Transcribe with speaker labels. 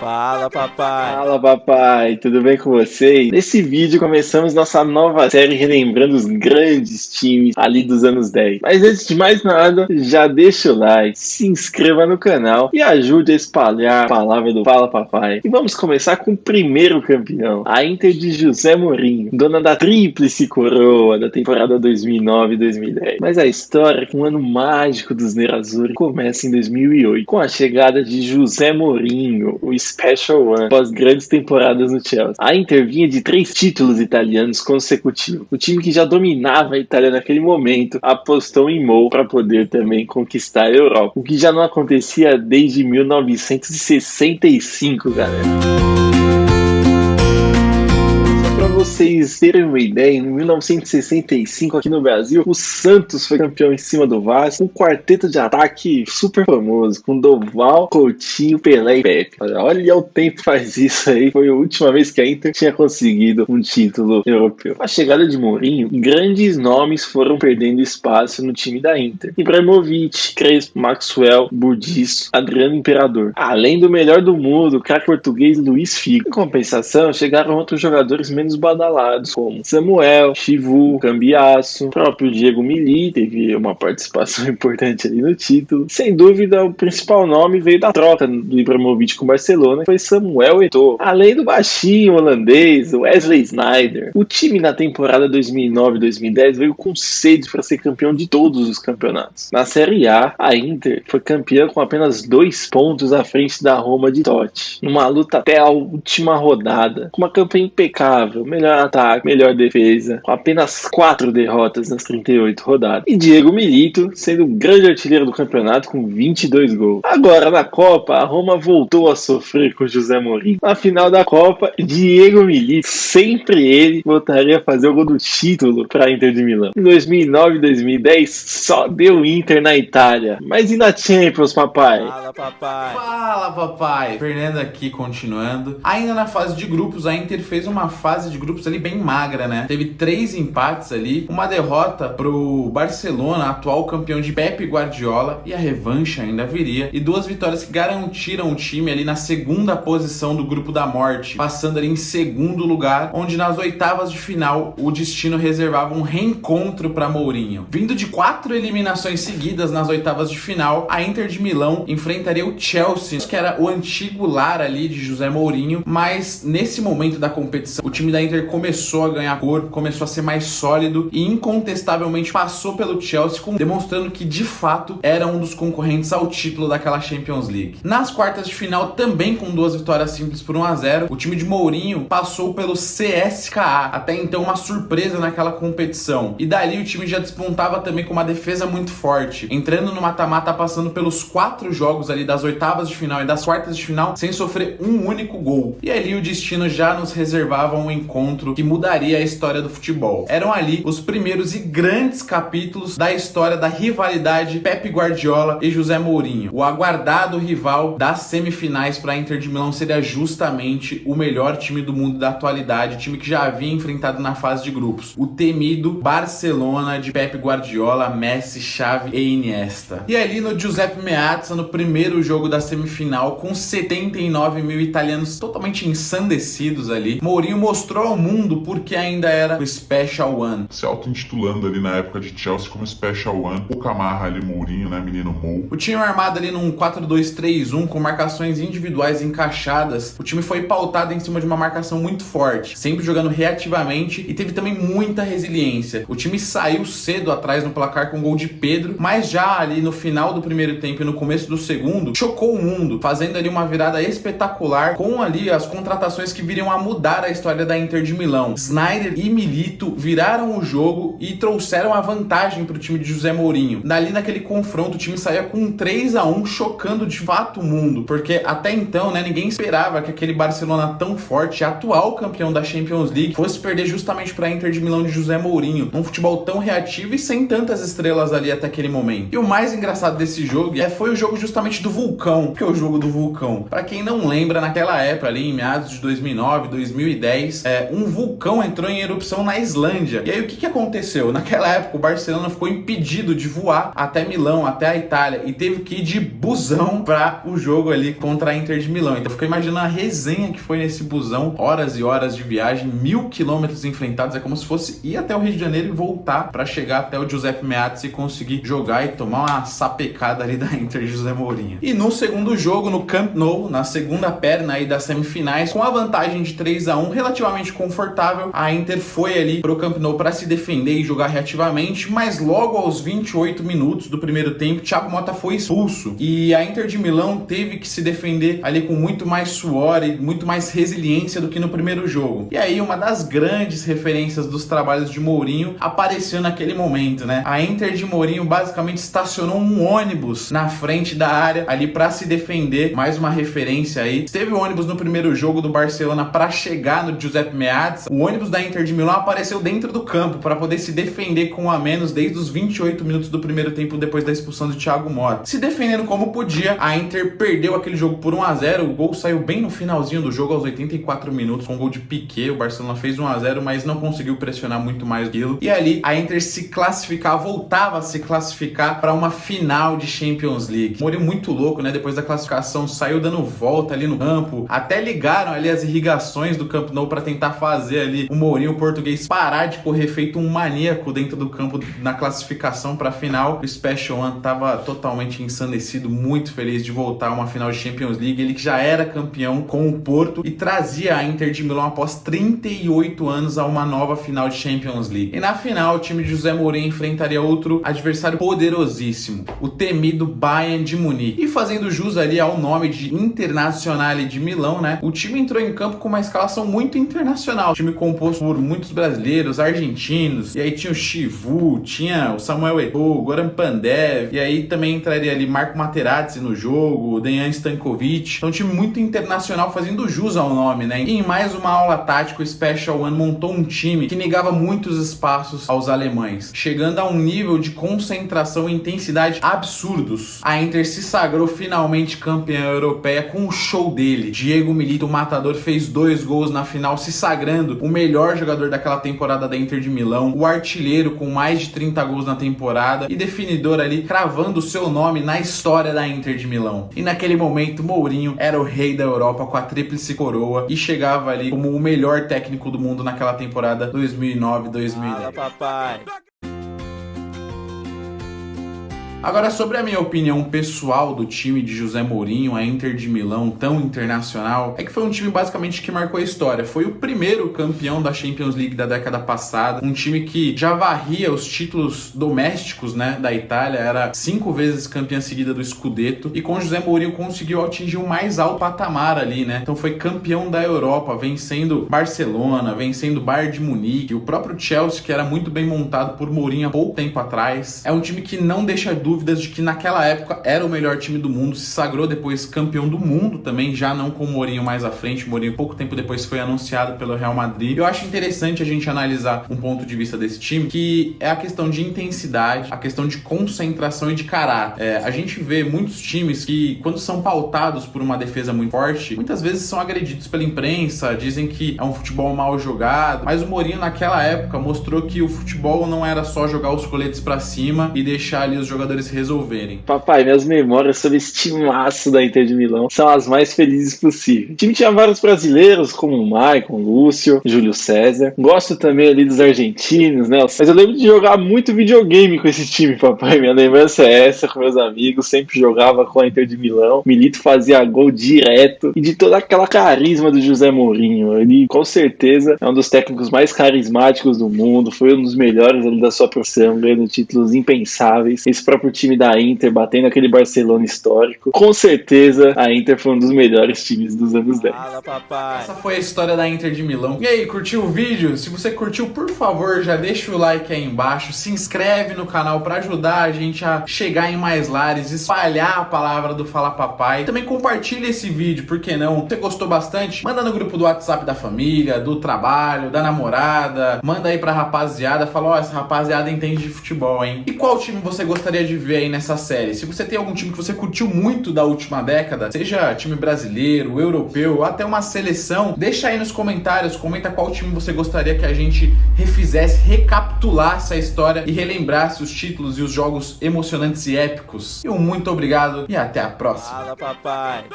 Speaker 1: Fala, papai!
Speaker 2: Fala, papai! Tudo bem com vocês? Nesse vídeo começamos nossa nova série relembrando os grandes times ali dos anos 10. Mas antes de mais nada, já deixa o like, se inscreva no canal e ajude a espalhar a palavra do Fala, papai. E vamos começar com o primeiro campeão, a Inter de José Mourinho, dona da tríplice coroa da temporada 2009 e 2010. Mas a história com o ano mágico dos Nerazzurri começa em 2008, com a chegada de José Mourinho, o Special One, após grandes temporadas no Chelsea. A Inter vinha de 3 títulos italianos consecutivos. O time que já dominava a Itália naquele momento apostou em Mo para poder também conquistar a Europa, o que já não acontecia desde 1965, galera. Para vocês terem uma ideia, em 1965 aqui no Brasil, o Santos foi campeão em cima do Vasco, um quarteto de ataque super famoso, com Doval, Coutinho, Pelé e Pepe. Olha o tempo que faz isso aí, foi a última vez que a Inter tinha conseguido um título europeu. Com a chegada de Mourinho, grandes nomes foram perdendo espaço no time da Inter. Ibrahimovic, Crespo, Maxwell, Burdisso, Adriano Imperador. Além do melhor do mundo, o craque português Luiz Figo. Em compensação, chegaram outros jogadores menos badalados, como Samuel, Chivu, Cambiasso, o próprio Diego Milito teve uma participação importante ali no título. Sem dúvida, o principal nome veio da troca do Ibrahimovic com o Barcelona, que foi Samuel Eto'o. Além do baixinho holandês, Wesley Sneijder. O time na temporada 2009-2010 veio com sede para ser campeão de todos os campeonatos. Na Série A, a Inter foi campeã com apenas 2 pontos à frente da Roma de Totti, numa luta até a última rodada, com uma campanha impecável, melhor ataque, melhor defesa, com apenas 4 derrotas nas 38 rodadas. E Diego Milito sendo o grande artilheiro do campeonato com 22 gols. Agora na Copa, a Roma voltou a sofrer com José Mourinho. Na final da Copa, Diego Milito, sempre ele, voltaria a fazer o gol do título para a Inter de Milão. Em 2009 e 2010, só deu Inter na Itália. Mas e na Champions, papai?
Speaker 1: Fala, papai!
Speaker 3: Fala, papai! Fernando aqui, continuando. Ainda na fase de grupos, a Inter fez uma fase de grupos ali bem magra, né? Teve 3 empates ali, uma derrota pro Barcelona, atual campeão de Pepe Guardiola, e a revanche ainda viria, e 2 vitórias que garantiram o time ali na segunda posição do grupo da morte, passando ali em segundo lugar, onde nas oitavas de final o destino reservava um reencontro para Mourinho. Vindo de 4 eliminações seguidas nas oitavas de final, a Inter de Milão enfrentaria o Chelsea, que era o antigo lar ali de José Mourinho, mas nesse momento da competição, o time da Inter começou a ganhar cor, começou a ser mais sólido e incontestavelmente passou pelo Chelsea, demonstrando que de fato era um dos concorrentes ao título daquela Champions League. Nas quartas de final, também com 2 vitórias simples por 1-0, o time de Mourinho passou pelo CSKA, até então uma surpresa naquela competição. E dali o time já despontava também com uma defesa muito forte, entrando no mata-mata, passando pelos 4 jogos ali das oitavas de final e das quartas de final sem sofrer um único gol. E ali o destino já nos reservava um encontro que mudaria a história do futebol. Eram ali os primeiros e grandes capítulos da história da rivalidade Pepe Guardiola e José Mourinho. O aguardado rival das semifinais para a Inter de Milão seria justamente o melhor time do mundo da atualidade, time que já havia enfrentado na fase de grupos, o temido Barcelona de Pepe Guardiola, Messi, Xavi e Iniesta. E ali no Giuseppe Meazza, no primeiro jogo da semifinal, com 79 mil italianos totalmente ensandecidos ali, Mourinho mostrou ao mundo porque ainda era o Special One.
Speaker 4: Se auto-intitulando ali na época de Chelsea como Special One, o Camarra ali, Mourinho, né, menino Mou.
Speaker 3: O time armado ali num 4-2-3-1 com marcações individuais encaixadas, o time foi pautado em cima de uma marcação muito forte, sempre jogando reativamente e teve também muita resiliência. O time saiu cedo atrás no placar com o gol de Pedro, mas já ali no final do primeiro tempo e no começo do segundo, chocou o mundo, fazendo ali uma virada espetacular com ali as contratações que viriam a mudar a história da Inter de Milão. Sneijder e Milito viraram o jogo e trouxeram a vantagem para o time de José Mourinho. Dali naquele confronto o time saía com 3-1, chocando de fato o mundo, porque até então, né, ninguém esperava que aquele Barcelona tão forte, atual campeão da Champions League, fosse perder justamente para a Inter de Milão de José Mourinho, num futebol tão reativo e sem tantas estrelas ali até aquele momento. E o mais engraçado desse jogo foi o jogo justamente do Vulcão, que é o jogo do Vulcão. Para quem não lembra, naquela época ali em meados de 2009, 2010, um vulcão entrou em erupção na Islândia. E aí o que aconteceu? Naquela época o Barcelona ficou impedido de voar até Milão, até a Itália, e teve que ir de busão para o jogo ali contra a Inter de Milão. Então fica imaginando a resenha que foi nesse busão, horas e horas de viagem, 1000 quilômetros enfrentados, é como se fosse ir até o Rio de Janeiro e voltar para chegar até o Giuseppe Meazza e conseguir jogar e tomar uma sapecada ali da Inter de José Mourinho. E no segundo jogo, no Camp Nou, na segunda perna aí das semifinais, com a vantagem de 3-1 relativamente confortável, a Inter foi ali pro Camp Nou para se defender e jogar reativamente, mas logo aos 28 minutos do primeiro tempo, Thiago Motta foi expulso e a Inter de Milão teve que se defender ali com muito mais suor e muito mais resiliência do que no primeiro jogo. E aí uma das grandes referências dos trabalhos de Mourinho apareceu naquele momento, né? A Inter de Mourinho basicamente estacionou um ônibus na frente da área ali para se defender, mais uma referência aí. Teve o ônibus no primeiro jogo do Barcelona para chegar no Giuseppe Meazza. O ônibus da Inter de Milão apareceu dentro do campo para poder se defender com um a menos desde os 28 minutos do primeiro tempo depois da expulsão de Thiago Motta. Se defendendo como podia, a Inter perdeu aquele jogo por 1-0. O gol saiu bem no finalzinho do jogo, aos 84 minutos, com um gol de Piqué. O Barcelona fez 1-0, mas não conseguiu pressionar muito mais aquilo. E ali a Inter se classificar, voltava a se classificar para uma final de Champions League. Mourinho muito louco, né? Depois da classificação, saiu dando volta ali no campo. Até ligaram ali as irrigações do Camp Nou para tentar fazer ali o Mourinho, o português, parar de correr feito um maníaco dentro do campo na classificação para a final. O Special One tava totalmente ensandecido, muito feliz de voltar a uma final de Champions League. Ele que já era campeão com o Porto e trazia a Inter de Milão após 38 anos a uma nova final de Champions League. E na final, o time de José Mourinho enfrentaria outro adversário poderosíssimo, o temido Bayern de Munique. E fazendo jus ali ao nome de Internazionale de Milão, né? O time entrou em campo com uma escalação muito internacional. O time composto por muitos brasileiros, argentinos, e aí tinha o Chivu, tinha o Samuel Eto'o, o Goran Pandev, e aí também entraria ali Marco Materazzi no jogo, o Dejan Stankovic. Então um time muito internacional, fazendo jus ao nome, né? E em mais uma aula tática, o Special One montou um time que negava muitos espaços aos alemães, chegando a um nível de concentração e intensidade absurdos. A Inter se sagrou finalmente campeã europeia com o show dele. Diego Milito, o matador, fez 2 gols na final, se sagrando o melhor jogador daquela temporada da Inter de Milão, o artilheiro com mais de 30 gols na temporada e definidor ali, cravando o seu nome na história da Inter de Milão. E naquele momento, Mourinho era o rei da Europa com a tríplice coroa e chegava ali como o melhor técnico do mundo naquela temporada 2009-2010.
Speaker 1: Fala, papai.
Speaker 3: Agora, sobre a minha opinião pessoal do time de José Mourinho, a Inter de Milão, tão internacional, é que foi um time basicamente que marcou a história. Foi o primeiro campeão da Champions League da década passada, um time que já varria os títulos domésticos, né, da Itália, era 5 vezes campeã seguida do Scudetto, e com José Mourinho conseguiu atingir o mais alto patamar ali, né? Então foi campeão da Europa, vencendo Barcelona, vencendo Bayern de Munique, o próprio Chelsea, que era muito bem montado por Mourinho há pouco tempo atrás. É um time que não deixa dúvidas de que naquela época era o melhor time do mundo, se sagrou depois campeão do mundo também, já não com o Mourinho mais à frente. Mourinho pouco tempo depois foi anunciado pelo Real Madrid. Eu acho interessante a gente analisar um ponto de vista desse time, que é a questão de intensidade, a questão de concentração e de caráter. A gente vê muitos times que, quando são pautados por uma defesa muito forte, muitas vezes são agredidos pela imprensa, dizem que é um futebol mal jogado, mas o Mourinho naquela época mostrou que o futebol não era só jogar os coletes pra cima e deixar ali os jogadores resolverem.
Speaker 2: Papai, minhas memórias sobre esse timaço da Inter de Milão são as mais felizes possíveis. O time tinha vários brasileiros, como o Maicon, Lúcio, Júlio César. Gosto também ali dos argentinos, né? Mas eu lembro de jogar muito videogame com esse time, papai. Minha lembrança é essa, com meus amigos. Sempre jogava com a Inter de Milão. Milito fazia gol direto. E de toda aquela carisma do José Mourinho. Ele, com certeza, é um dos técnicos mais carismáticos do mundo. Foi um dos melhores ali da sua profissão, ganhando títulos impensáveis. Esse próprio time da Inter, batendo aquele Barcelona histórico. Com certeza, a Inter foi um dos melhores times dos anos 10.
Speaker 1: Fala, papai.
Speaker 3: Essa foi a história da Inter de Milão. E aí, curtiu o vídeo? Se você curtiu, por favor, já deixa o like aí embaixo, se inscreve no canal para ajudar a gente a chegar em mais lares, espalhar a palavra do Fala Papai. Também compartilha esse vídeo, por que não? Se você gostou bastante, manda no grupo do WhatsApp da família, do trabalho, da namorada, manda aí pra rapaziada, fala, ó, essa rapaziada entende de futebol, hein? E qual time você gostaria de viver aí nessa série. Se você tem algum time que você curtiu muito da última década, seja time brasileiro, europeu, ou até uma seleção, deixa aí nos comentários, comenta qual time você gostaria que a gente refizesse, recapitulasse a história e relembrasse os títulos e os jogos emocionantes e épicos. E um muito obrigado e até a próxima.
Speaker 1: Fala, papai.